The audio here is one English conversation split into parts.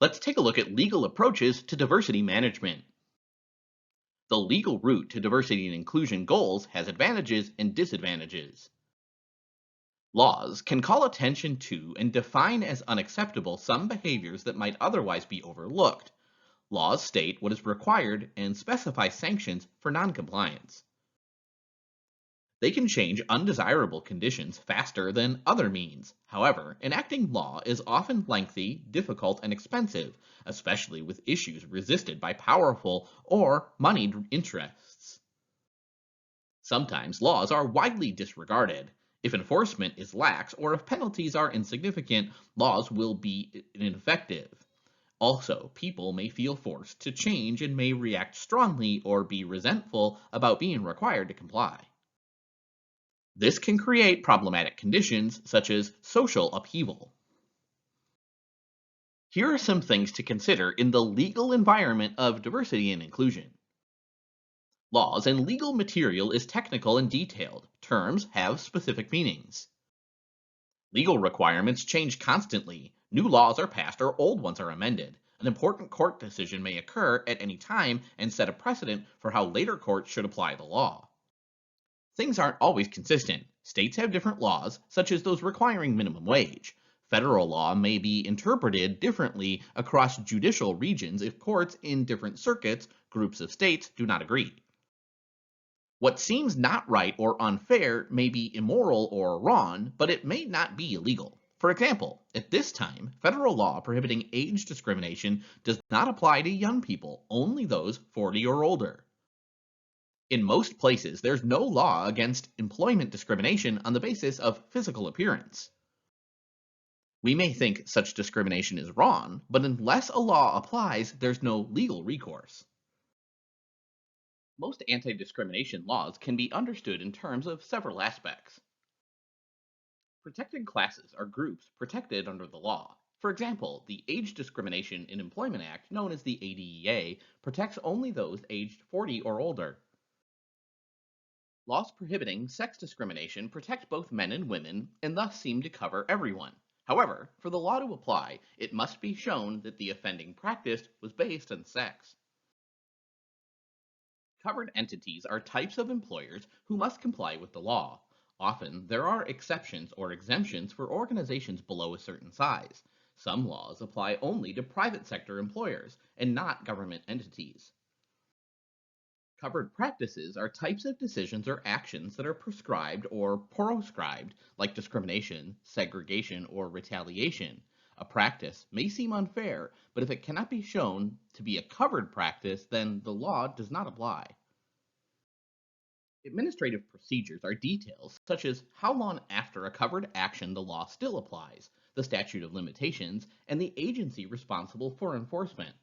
Let's take a look at legal approaches to diversity management. The legal route to diversity and inclusion goals has advantages and disadvantages. Laws can call attention to and define as unacceptable some behaviors that might otherwise be overlooked. Laws state what is required and specify sanctions for noncompliance. They can change undesirable conditions faster than other means. However, enacting law is often lengthy, difficult, and expensive, especially with issues resisted by powerful or moneyed interests. Sometimes laws are widely disregarded. If enforcement is lax or if penalties are insignificant, laws will be ineffective. Also, people may feel forced to change and may react strongly or be resentful about being required to comply. This can create problematic conditions such as social upheaval. Here are some things to consider in the legal environment of diversity and inclusion. Laws and legal material is technical and detailed. Terms have specific meanings. Legal requirements change constantly. New laws are passed or old ones are amended. An important court decision may occur at any time and set a precedent for how later courts should apply the law. Things aren't always consistent. States have different laws, such as those requiring minimum wage. Federal law may be interpreted differently across judicial regions if courts in different circuits, groups of states, do not agree. What seems not right or unfair may be immoral or wrong, but it may not be illegal. For example, at this time, federal law prohibiting age discrimination does not apply to young people, only those 40 or older. In most places, there's no law against employment discrimination on the basis of physical appearance. We may think such discrimination is wrong, but unless a law applies, there's no legal recourse. Most anti-discrimination laws can be understood in terms of several aspects. Protected classes are groups protected under the law. For example, the Age Discrimination in Employment Act, known as the ADEA, protects only those aged 40 or older. Laws prohibiting sex discrimination protect both men and women and thus seem to cover everyone. However, for the law to apply, it must be shown that the offending practice was based on sex. Covered entities are types of employers who must comply with the law. Often, there are exceptions or exemptions for organizations below a certain size. Some laws apply only to private sector employers and not government entities. Covered practices are types of decisions or actions that are prescribed or proscribed, like discrimination, segregation, or retaliation. A practice may seem unfair, but if it cannot be shown to be a covered practice, then the law does not apply. Administrative procedures are details such as how long after a covered action the law still applies, the statute of limitations, and the agency responsible for enforcement.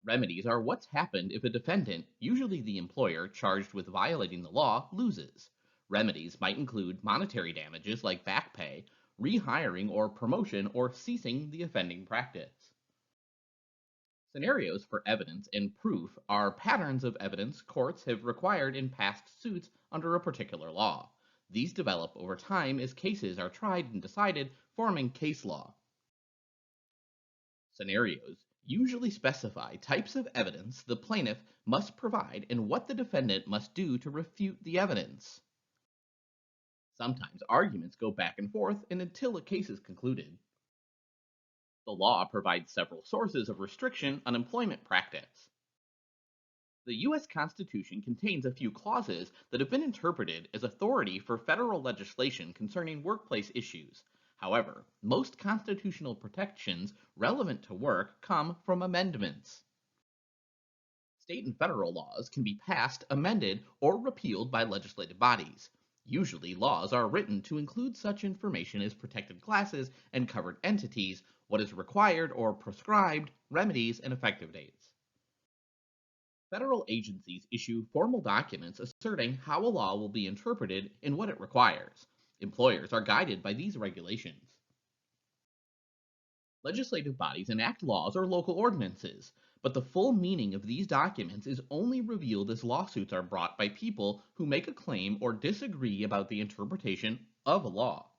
Remedies are what's happened if a defendant, usually the employer charged with violating the law, loses. Remedies might include monetary damages like back pay, rehiring or promotion, or ceasing the offending practice. Scenarios for evidence and proof are patterns of evidence courts have required in past suits under a particular law. These develop over time as cases are tried and decided, forming case law. Scenarios usually specify types of evidence the plaintiff must provide and what the defendant must do to refute the evidence. Sometimes arguments go back and forth and until a case is concluded. The law provides several sources of restriction on employment practice. The U.S. Constitution contains a few clauses that have been interpreted as authority for federal legislation concerning workplace issues. However, most constitutional protections relevant to work come from amendments. State and federal laws can be passed, amended, or repealed by legislative bodies. Usually, laws are written to include such information as protected classes and covered entities, what is required or prescribed, remedies, and effective dates. Federal agencies issue formal documents asserting how a law will be interpreted and what it requires. Employers are guided by these regulations. Legislative bodies enact laws or local ordinances, but the full meaning of these documents is only revealed as lawsuits are brought by people who make a claim or disagree about the interpretation of a law.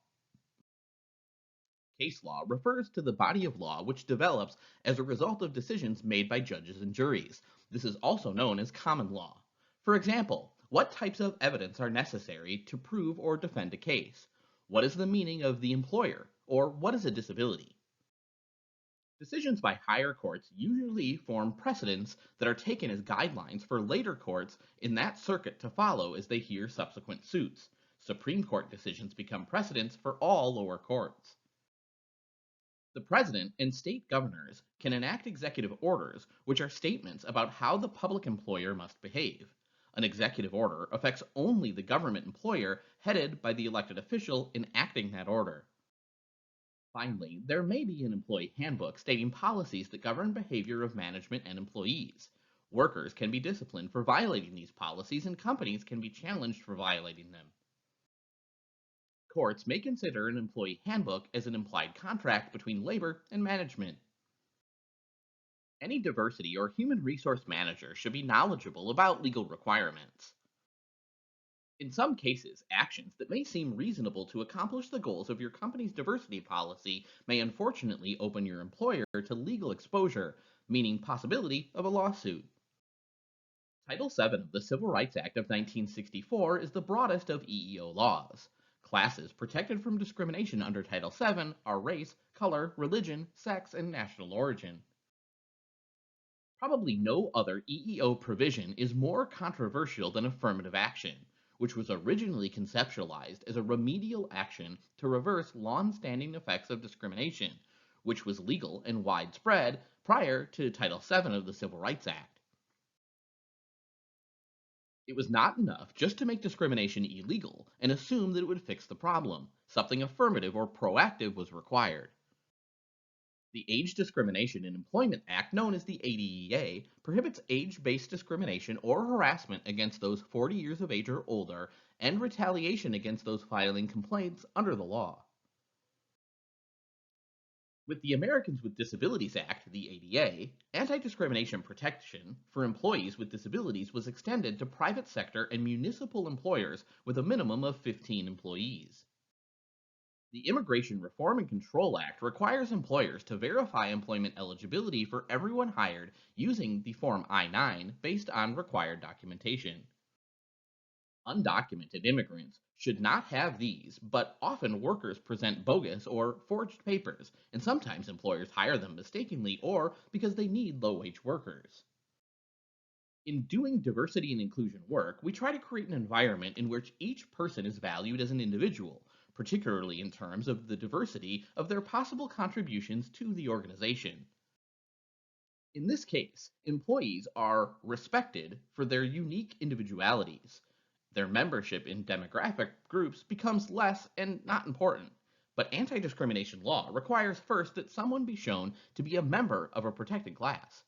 Case law refers to the body of law which develops as a result of decisions made by judges and juries. This is also known as common law. For example, what types of evidence are necessary to prove or defend a case? What is the meaning of the employer? Or what is a disability? Decisions by higher courts usually form precedents that are taken as guidelines for later courts in that circuit to follow as they hear subsequent suits. Supreme Court decisions become precedents for all lower courts. The president and state governors can enact executive orders, which are statements about how the public employer must behave. An executive order affects only the government employer headed by the elected official enacting that order. Finally, there may be an employee handbook stating policies that govern behavior of management and employees. Workers can be disciplined for violating these policies, and companies can be challenged for violating them. Courts may consider an employee handbook as an implied contract between labor and management. Any diversity or human resource manager should be knowledgeable about legal requirements. In some cases, actions that may seem reasonable to accomplish the goals of your company's diversity policy may unfortunately open your employer to legal exposure, meaning possibility of a lawsuit. Title VII of the Civil Rights Act of 1964 is the broadest of EEO laws. Classes protected from discrimination under Title VII are race, color, religion, sex, and national origin. Probably no other EEO provision is more controversial than affirmative action, which was originally conceptualized as a remedial action to reverse long-standing effects of discrimination, which was legal and widespread prior to Title VII of the Civil Rights Act. It was not enough just to make discrimination illegal and assume that it would fix the problem. Something affirmative or proactive was required. The Age Discrimination in Employment Act, known as the ADEA, prohibits age-based discrimination or harassment against those 40 years of age or older and retaliation against those filing complaints under the law. With the Americans with Disabilities Act, the ADA, anti-discrimination protection for employees with disabilities was extended to private sector and municipal employers with a minimum of 15 employees. The Immigration Reform and Control Act requires employers to verify employment eligibility for everyone hired using the Form I-9 based on required documentation. Undocumented immigrants should not have these, but often workers present bogus or forged papers, and sometimes employers hire them mistakenly or because they need low wage workers. In doing diversity and inclusion work, we try to create an environment in which each person is valued as an individual, particularly in terms of the diversity of their possible contributions to the organization. In this case, employees are respected for their unique individualities. Their membership in demographic groups becomes less and not important. But anti discrimination law requires first that someone be shown to be a member of a protected class.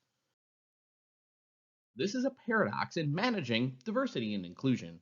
This is a paradox in managing diversity and inclusion.